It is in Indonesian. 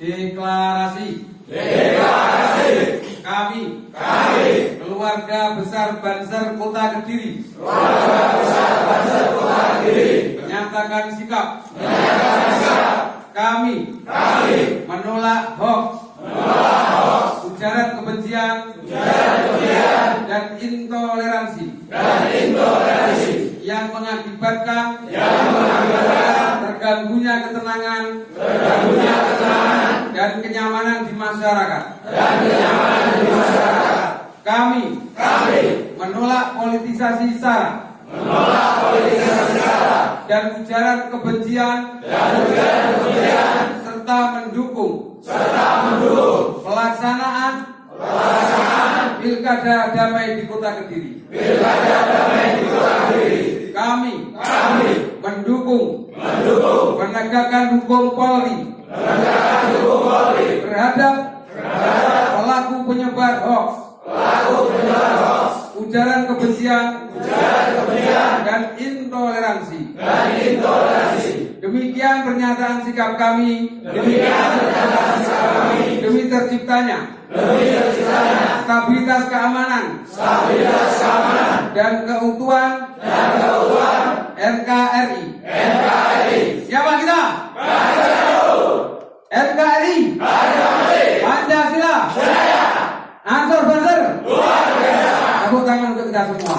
Deklarasi kami keluarga besar Banser Kota Kediri menyatakan sikap kami menolak hoax, ujaran kebencian dan intoleransi yang mengakibatkan terganggunya ketenangan dan kenyamanan di masyarakat. Kami menolak politisasi sara dan ujaran kebencian serta mendukung pelaksanaan pilkada damai di Kota Kediri. Kami mendukung penegakan hukum Polri terhadap pelaku penyebar hoax, ujaran kebencian dan intoleransi. Demikian pernyataan sikap kami demi terciptanya stabilitas keamanan dan keutuhan NKRI. Siapa kita? NKRI, Pancasila, Ansor Banser. Tepuk tangan untuk kita semua.